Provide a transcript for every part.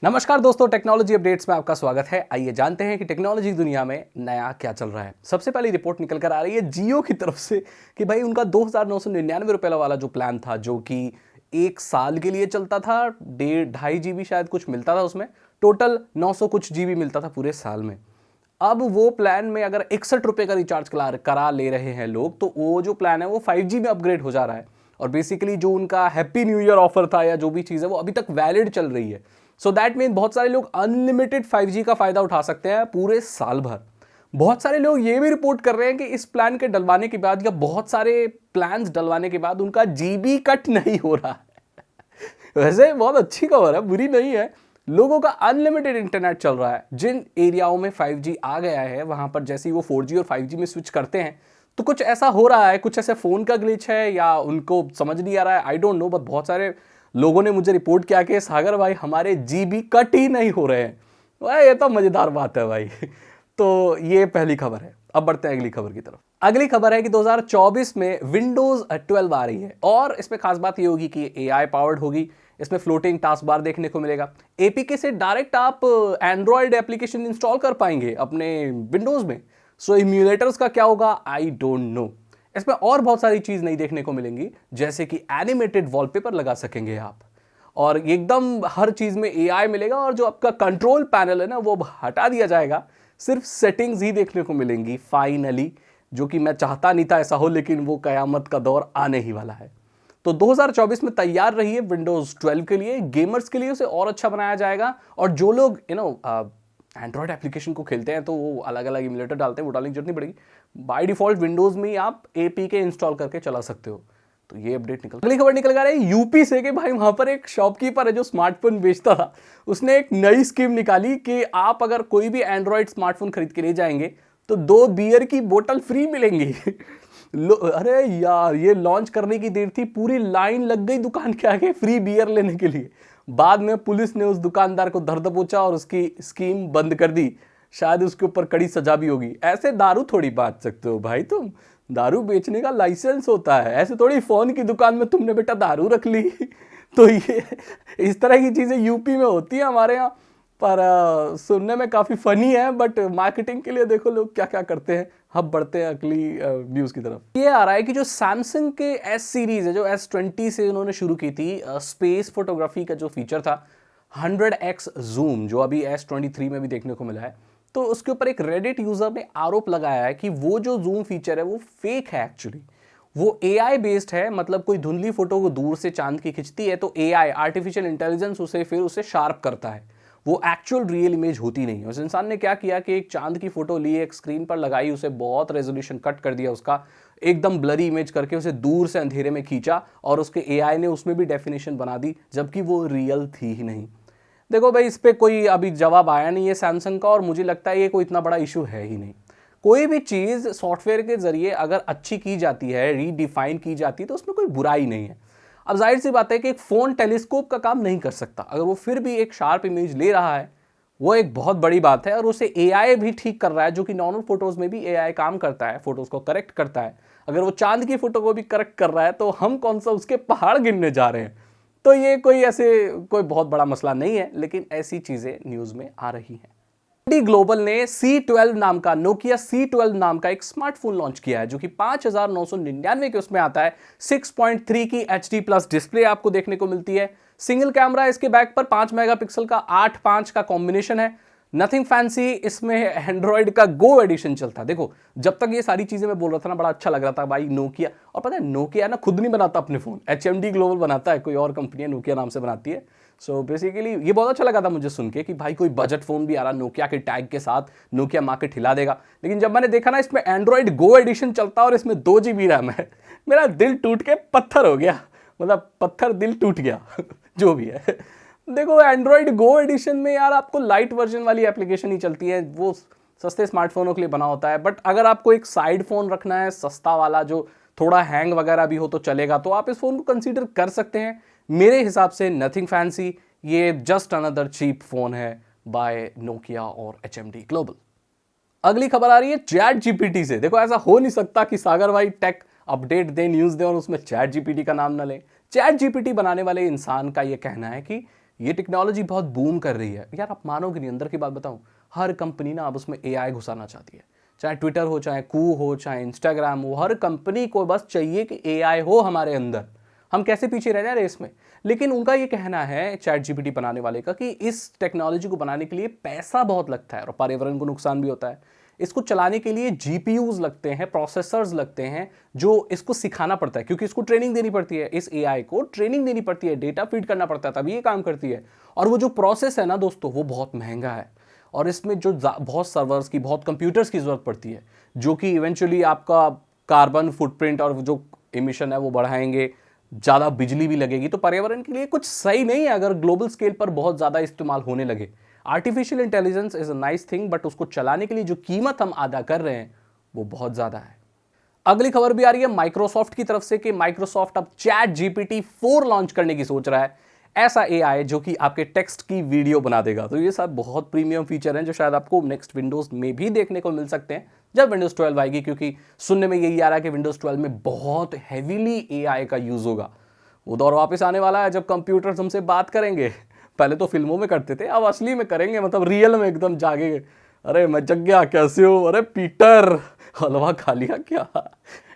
नमस्कार दोस्तों, technology updates में आपका स्वागत है। आइए जानते हैं कि टेक्नोलॉजी दुनिया में नया क्या चल रहा है। सबसे पहली रिपोर्ट निकल कर आ रही है जियो की तरफ से कि भाई उनका 2,999 रुपये वाला जो प्लान था, जो कि 1 साल के लिए चलता था, 1.5 GB शायद कुछ मिलता था उसमें, टोटल 900 कुछ GB मिलता था पूरे साल में। अब वो प्लान में अगर 61 रुपये का रिचार्ज करा ले रहे हैं लोग, तो वो जो प्लान है वो 5G में अपग्रेड हो जा रहा है। और बेसिकली जो उनका हैप्पी न्यू ईयर ऑफर था या जो भी चीज़ है वो अभी तक वैलिड चल रही है। सो दैट मीन बहुत सारे लोग अनलिमिटेड 5G का फायदा उठा सकते हैं पूरे साल भर। बहुत सारे लोग ये भी रिपोर्ट कर रहे हैं कि इस प्लान के डलवाने के बाद या बहुत सारे प्लान्स डलवाने के बाद उनका जीबी कट नहीं हो रहा है। वैसे बहुत अच्छी खबर है, बुरी नहीं है। लोगों का अनलिमिटेड इंटरनेट चल रहा है। जिन एरियाओं में 5G आ गया है वहां पर जैसे ही वो 4G और 5G में स्विच करते हैं तो कुछ ऐसा हो रहा है, कुछ ऐसे फोन का ग्लिच है या उनको समझ नहीं आ रहा है, आई डोंट नो। बट बहुत सारे लोगों ने मुझे रिपोर्ट किया कि सागर भाई हमारे जीबी कट ही नहीं हो रहे हैं। भाई ये तो मजेदार बात है भाई। तो ये पहली खबर है। अब बढ़ते हैं अगली खबर की तरफ। अगली खबर है कि 2024 में विंडोज 12 आ रही है और इसमें खास बात ये होगी कि एआई पावर्ड होगी। इसमें फ्लोटिंग टास्क बार देखने को मिलेगा। एपीके से डायरेक्ट आप एंड्रॉयड एप्लीकेशन इंस्टॉल कर पाएंगे अपने विंडोज में। सो इम्यूलेटर्स का क्या होगा, आई डोंट नो। इसमें और बहुत सारी चीज नहीं देखने को मिलेंगी, जैसे कि एनिमेटेड वॉलपेपर लगा सकेंगे आप, और एकदम हर चीज में एआई मिलेगा। और जो आपका कंट्रोल पैनल है ना वो हटा दिया जाएगा, सिर्फ सेटिंग्स ही देखने को मिलेंगी फाइनली, जो कि मैं चाहता नहीं था ऐसा हो, लेकिन वो कयामत का दौर आने ही वाला है। तो 2024 में तैयार रहिए विंडोज 12 के लिए। गेमर्स के लिए उसे और अच्छा बनाया जाएगा, और जो लोग एंड्रॉयड एप्लीकेशन को खेलते हैं तो वो अलग अलग इम्यूलेटर डालते हैं, वो डालने की जरूरत नहीं पड़ेगी। बाय डिफॉल्ट विंडोज में ही आप एपीके इंस्टॉल करके चला सकते हो। तो ये अपडेट अगली खबर निकल कर रही है यूपी से कि भाई वहां पर एक शॉपकीपर है जो स्मार्टफोन बेचता था। उसने एक नई स्कीम निकाली कि आप अगर कोई भी एंड्रॉयड स्मार्टफोन खरीद के ले जाएंगे तो 2 बियर की बोतल फ्री मिलेंगी। अरे यार, ये लॉन्च करने की देर थी, पूरी लाइन लग गई दुकान के आगे फ्री बियर लेने के लिए। बाद में पुलिस ने उस दुकानदार को धर दबोचा और उसकी स्कीम बंद कर दी। शायद उसके ऊपर कड़ी सजा भी होगी। ऐसे दारू थोड़ी बांट सकते हो भाई तुम। दारू बेचने का लाइसेंस होता है, ऐसे थोड़ी फोन की दुकान में तुमने बेटा दारू रख ली। तो ये इस तरह की चीजें यूपी में होती है हमारे यहाँ पर। सुनने में काफी फनी है, बट मार्केटिंग के लिए देखो लोग क्या क्या करते हैं। अब बढ़ते हैं अगली न्यूज की तरफ। ये आ रहा है कि जो सैमसंग के एस सीरीज है, जो S20 से उन्होंने शुरू की थी स्पेस फोटोग्राफी का जो फीचर था 100x जूम, जो अभी S23 में भी देखने को मिला है। तो उसके ऊपर एक रेडिट यूजर ने आरोप लगाया है कि वो जो जूम फीचर है वो फेक है। एक्चुअली वो एआई बेस्ड है। मतलब कोई धुंधली फोटो को दूर से चांद की खिंचती है तो एआई आर्टिफिशियल इंटेलिजेंस उसे फिर उसे शार्प करता है। वो एक्चुअल रियल इमेज होती नहीं है। उस इंसान ने क्या किया कि एक चांद की फोटो ली, एक स्क्रीन पर लगाई, उसे बहुत रेजोल्यूशन कट कर दिया, उसका एकदम ब्लरी इमेज करके उसे दूर से अंधेरे में खींचा, और उसके एआई ने उसमें भी डेफिनेशन बना दी, जबकि वो रियल थी ही नहीं। देखो भाई, इस पे कोई अभी जवाब आया नहीं है सैमसंग का, और मुझे लगता है ये कोई इतना बड़ा इशू है ही नहीं। कोई भी चीज़ सॉफ्टवेयर के जरिए अगर अच्छी की जाती है, रीडिफाइन की जाती है, तो उसमें कोई बुराई नहीं है। अब जाहिर सी बात है कि एक फ़ोन टेलीस्कोप का काम नहीं कर सकता, अगर वो फिर भी एक शार्प इमेज ले रहा है वो एक बहुत बड़ी बात है। और उसे एआई भी ठीक कर रहा है, जो कि नॉर्मल फोटोज़ में भी एआई काम करता है, फोटोज़ को करेक्ट करता है। अगर वो चांद की फोटो को भी करेक्ट कर रहा है तो हम कौन सा उसके पहाड़ गिनने जा रहे हैं। तो ये कोई बहुत बड़ा मसला नहीं है, लेकिन ऐसी चीज़ें न्यूज़ में आ रही हैं। एचएमडी ग्लोबल ने C12 नाम का, नोकिया C12 नाम का एक स्मार्टफोन लॉन्च किया है, जो कि 5,999 के उसमें आता है। 6.3 की HD प्लस डिस्प्ले आपको देखने को मिलती है। सिंगल कैमरा इसके बैक पर 5 मेगापिक्सल का 8:5 का कॉम्बिनेशन है। नथिंग फैंसी, इसमें एंड्रॉइड का गो एडिशन चलता है। देखो, जब तक ये सारी चीजें मैं बोल रहा था ना, बड़ा अच्छा लग रहा था भाई नोकिया। और पता है नोकिया ना खुद नहीं बनाता अपने फोन, एचएमडी ग्लोबल बनाता है, कोई और कंपनी है नोकिया नाम से बनाती है। सो बेसिकली ये बहुत अच्छा लगा था मुझे सुन के कि भाई कोई बजट फोन भी आ रहा नोकिया के टैग के साथ, नोकिया मार्केट हिला देगा। लेकिन जब मैंने देखा ना इसमें एंड्रॉइड गो एडिशन चलता है और इसमें 2 GB रैम है, मेरा दिल टूट के पत्थर हो गया। मतलब पत्थर दिल टूट गया। जो भी है, देखो एंड्रॉइड गो एडिशन में यार आपको लाइट वर्जन वाली एप्लीकेशन ही चलती है, वो सस्ते स्मार्टफोनों के लिए बना होता है। बट अगर आपको एक साइड फोन रखना है सस्ता वाला, जो थोड़ा हैंग वगैरह भी हो तो चलेगा, तो आप इस फोन को कंसीडर कर सकते हैं। मेरे हिसाब से नथिंग फैंसी, ये जस्ट अनदर चीप फोन है बाय नोकिया और एचएमडी ग्लोबल। अगली खबर आ रही है चैट जीपीटी से। देखो, ऐसा हो नहीं सकता कि सागर भाई टेक अपडेट दे, न्यूज दे और उसमें चैट जीपीटी का नाम ना ले। चैट जीपीटी बनाने वाले इंसान का यह कहना है कि ये टेक्नोलॉजी बहुत बूम कर रही है यार, आप मानोगे नहीं, अंदर की बात बताऊं, हर कंपनी ना अब उसमें एआई घुसाना चाहती है। चाहे ट्विटर हो, चाहे कू हो, चाहे इंस्टाग्राम हो, हर कंपनी को बस चाहिए कि एआई हो हमारे अंदर। हम कैसे पीछे रह जाए रेस में। लेकिन उनका ये कहना है चैट जीपीटी बनाने वाले का कि इस टेक्नोलॉजी को बनाने के लिए पैसा बहुत लगता है और पर्यावरण को नुकसान भी होता है। इसको चलाने के लिए जीपीयूज लगते हैं, प्रोसेसर्स लगते हैं, जो इसको सिखाना पड़ता है क्योंकि इसको ट्रेनिंग देनी पड़ती है, इस एआई को ट्रेनिंग देनी पड़ती है, डेटा फीड करना पड़ता है, तभी ये काम करती है। और वो जो प्रोसेस है ना दोस्तों, वो बहुत महंगा है और इसमें जो बहुत सर्वर्स की, बहुत कंप्यूटर्स की जरूरत पड़ती है, जो कि इवेंचुअली आपका कार्बन फुटप्रिंट और जो इमिशन है वो बढ़ाएंगे, ज़्यादा बिजली भी लगेगी, तो पर्यावरण के लिए कुछ सही नहीं है अगर ग्लोबल स्केल पर बहुत ज़्यादा इस्तेमाल होने लगे। Artificial intelligence is a nice thing, but उसको चलाने के लिए जो कीमत हम अदा कर रहे हैं वो बहुत ज़्यादा है। अगली खबर भी आ रही है माइक्रोसॉफ्ट की तरफ से कि माइक्रोसॉफ्ट अब चैट जीपीटी 4 लॉन्च करने की सोच रहा है। ऐसा एआई जो कि आपके टेक्स्ट की वीडियो बना देगा। तो ये सब बहुत प्रीमियम फीचर हैं जो शायद आपको नेक्स्ट विंडोज में भी देखने को मिल सकते हैं जब विंडोज 12 आएगी, क्योंकि सुनने में यही आ रहा है कि विंडोज 12 में बहुत हैवीली एआई का यूज होगा। वो दौर वापस आने वाला है जब कंप्यूटर्स हमसे बात करेंगे। पहले तो फिल्मों में करते थे, अब असली में करेंगे, मतलब रियल में एकदम जागेंगे। अरे मैं जग गया, कैसे हो, अरे पीटर हलवा खा लिया क्या,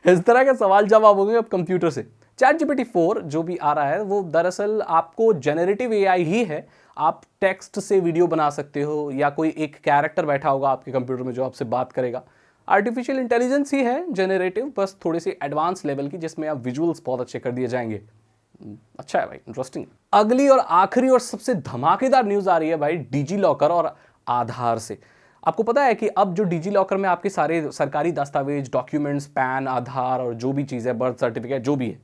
इस तरह के सवाल जवाब होंगे अब कंप्यूटर से। चैट जीपीटी 4 जो भी आ रहा है वो दरअसल आपको जेनरेटिव एआई ही है। आप टेक्स्ट से वीडियो बना सकते हो या कोई एक कैरेक्टर बैठा होगा आपके कंप्यूटर में जो आपसे बात करेगा। आर्टिफिशियल इंटेलिजेंस ही है जेनरेटिव, बस थोड़ी सी एडवांस लेवल की, जिसमें आप विजुअल्स बहुत अच्छे कर दिए जाएंगे। अच्छा है भाई, इंटरेस्टिंग। अगली और आखिरी और सबसे धमाकेदार न्यूज आ रही है भाई डिजी लॉकर और आधार से। आपको पता है कि अब जो डिजी लॉकर में आपके सारे सरकारी दस्तावेज, डॉक्यूमेंट्स, पैन, आधार और जो भी चीज़ है, बर्थ सर्टिफिकेट जो भी है,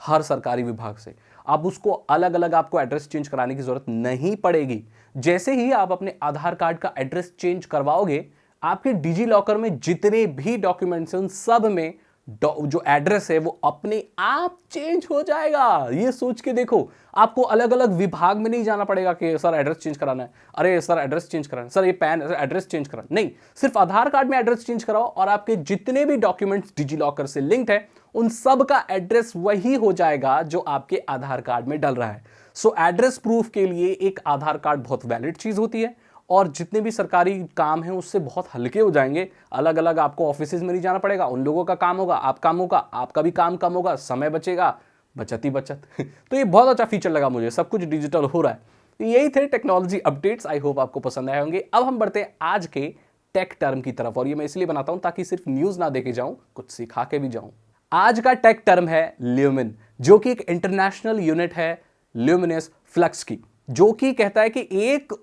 हर सरकारी विभाग से अब उसको अलग अलग आपको एड्रेस चेंज कराने की जरूरत नहीं पड़ेगी। जैसे ही आप अपने आधार कार्ड का एड्रेस चेंज करवाओगे, आपके डिजी लॉकर में जितने भी डॉक्यूमेंट्स हैं उन सब में जो एड्रेस है वो अपने आप चेंज हो जाएगा। ये सोच के देखो, आपको अलग अलग विभाग में नहीं जाना पड़ेगा कि सर एड्रेस चेंज कराना है, अरे सर एड्रेस चेंज कराना है, सर ये पैन एड्रेस चेंज कराना, नहीं, सिर्फ आधार कार्ड में एड्रेस चेंज कराओ और आपके जितने भी डॉक्यूमेंट्स डिजी लॉकर से लिंक्ड है उन सब का एड्रेस वही हो जाएगा जो आपके आधार कार्ड में डल रहा है। सो एड्रेस प्रूफ के लिए एक आधार कार्ड बहुत वैलिड चीज होती है और जितने भी सरकारी काम हैं उससे बहुत हल्के हो जाएंगे। अलग अलग आपको ऑफिसेज में नहीं जाना पड़ेगा, उन लोगों का काम होगा, आप काम होगा, आपका भी काम कम होगा, समय बचेगा, बचत ही बचत। तो ये बहुत अच्छा फीचर लगा मुझे, सब कुछ डिजिटल हो रहा है। तो यही थे टेक्नोलॉजी अपडेट्स, आई होप आपको पसंद आए होंगे। अब हम बढ़ते हैं आज के टेक टर्म की तरफ, और ये मैं इसलिए बनाता हूं ताकि सिर्फ न्यूज ना देके जाऊं, कुछ सिखा के भी जाऊं। आज का टेक टर्म है ल्यूमिन, जो कि एक इंटरनेशनल यूनिट है ल्यूमिनस फ्लक्स की, जो कि कहता है कि एक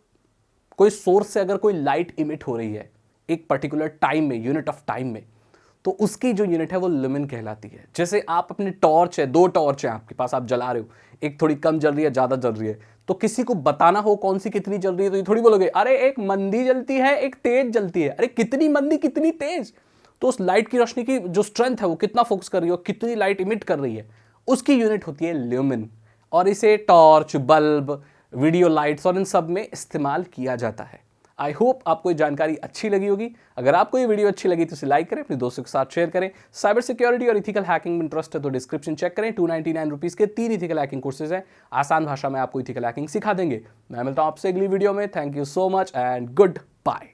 कोई सोर्स से अगर कोई लाइट इमिट हो रही है एक पर्टिकुलर टाइम में, यूनिट ऑफ टाइम में, तो उसकी जो यूनिट है वो ल्यूमिन कहलाती है। जैसे आप अपने टॉर्च है, 2 टॉर्च है आपके पास, आप जला रहे हो, एक थोड़ी कम जल रही है, ज्यादा जल रही है, तो किसी को बताना हो कौन सी कितनी जल रही है तो ये थोड़ी बोलोगे अरे एक मंदी जलती है, एक तेज जलती है, अरे कितनी मंदी कितनी तेज। तो उस लाइट की रोशनी की जो स्ट्रेंथ है वो कितना फोकस कर रही है, कितनी लाइट इमिट कर रही है, उसकी यूनिट होती है ल्यूमिन। और इसे टॉर्च, बल्ब, वीडियो लाइट्स और इन सब में इस्तेमाल किया जाता है। आई होप आपको ये जानकारी अच्छी लगी होगी। अगर आपको ये वीडियो अच्छी लगी तो इसे लाइक करें, अपने दोस्तों के साथ शेयर करें। साइबर सिक्योरिटी और इथिकल हैकिंग में इंटरेस्ट है तो डिस्क्रिप्शन चेक करें, 299 रुपीज़ के 3 इथिकल हैकिंग कोर्सेज हैं, आसान भाषा में आपको इथिकल हैकिंग सिखा देंगे। मैं मिलता हूं आपसे अगली वीडियो में। Thank you so much and good bye.